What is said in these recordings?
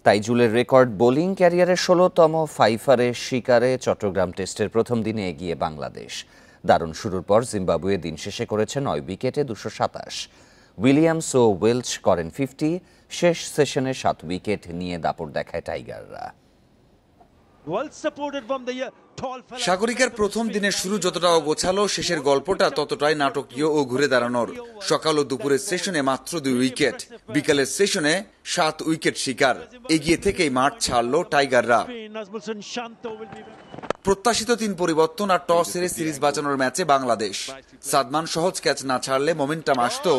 তাইজুলের record bowling ক্যারিয়ারের ১৬তম ফাইফারের শিকারে চট্টগ্রাম টেস্টের প্রথম দিনে এগিয়ে বাংলাদেশ। দারুণ শুরুর পর জিম্বাবুয়ে দিন শেষে করেছে ৯ উইকেটে ২২৭। উইলিয়ামস ও ওয়েলচ করেন ৫০। শেষ সেশনে ৭ উইকেট নিয়ে দাপট দেখায় টাইগাররা। সাগরিকার প্রথম দিনের শুরু যতটা অগোছালো, শেষের গল্পটা ততটাই নাটকীয় ও ঘুরে দাঁড়ানোর। সকাল ও দুপুরের সেশনে মাত্র ২ উইকেট, বিকালের সেশনে ৭ উইকেট শিকার। এগিয়ে থেকেই মাঠ ছাড়ল টাইগাররা। প্রত্যাশিত ৩ পরিবর্তন আর টস হেরে সিরিজ বাঁচানোর ম্যাচে বাংলাদেশ। সাদমান সহজ ক্যাচ না ছাড়লে মোমেন্টাম আসতো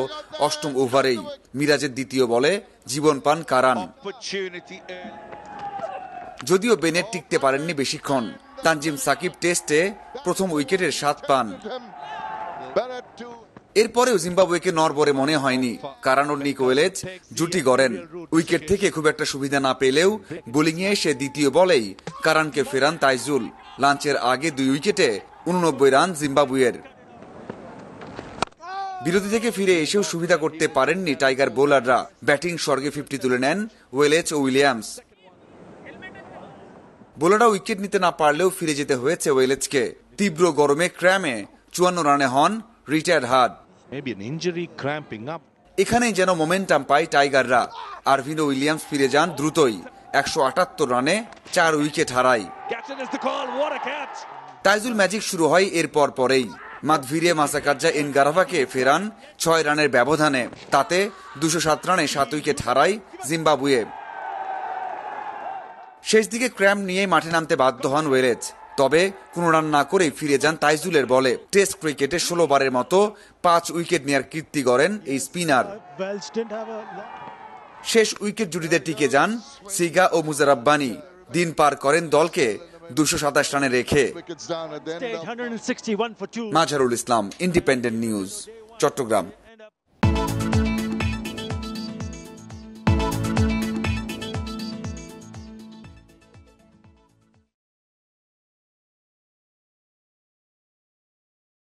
অষ্টম ওভারেই। মিরাজের দ্বিতীয় বলে জীবন পান কারান। যদিও বেনেট টিকতে পারেননি বেশিক্ষণ। তানজিম সাকিব টেস্টে প্রথম উইকেটের স্বাদ পান। এরপরেও জিম্বাবুয়েকে নড়বড়ে মনে হয়নি। কারান ও নিক ওয়েলেচ জুটি গড়েন। উইকেট থেকে খুব একটা সুবিধা না পেলেও বোলিংয়ে এসে দ্বিতীয় বলেই কারানকে ফেরান তাইজুল। লাঞ্চের আগে ২ উইকেটে ৮৯ রান জিম্বাবুয়ের। বিরতি থেকে ফিরে এসেও সুবিধা করতে পারেননি টাইগার বোলাররা। ব্যাটিং স্বর্গে ৫০ তুলে নেন ওয়েলেচ ও উইলিয়ামস। বোলাররা উইকেট নিতে না পারলেও ফিরে যেতে হয়েছে ওয়েলেচকে। তীব্র গরমে ক্র্যামে ৫৪ রানে হন রিটায়ার্ড হার্ড। এখানেই যেন মোমেন্টাম পায় টাইগাররা। আরভিন ও উইলিয়ামস ফিরে যান দ্রুতই। ১৭৮ রানে ৪ উইকেট হারায়। তাইজুল ম্যাজিক শুরু হয় এর পরেই। মাদভিরে মাসাকাজ্জা এনগারাভাকে ফেরান ৬ রানের ব্যবধানে। তাতে ২০৭ রানে ৭ উইকেট হারায় জিম্বাবুয়ে। শেষ দিকে ক্র্যাম্প নিয়ে মাঠে নামতে বাধ্য হন ওয়েলেচ। তবে কোনো রান না করেই ফিরে যান তাইজুলের বলে। টেস্ট ক্রিকেটে ১৬ বারের মতো ৫ উইকেট নেয়ার কীর্তি গড়েন এই স্পিনার। শেষ উইকেট জুটিতে টিকে যান সিগা ও মুজারাব্বানি। দিন পার করেন দলকে ২২৭ রানে রেখে। Mazharul Islam, independent news, Chittagong.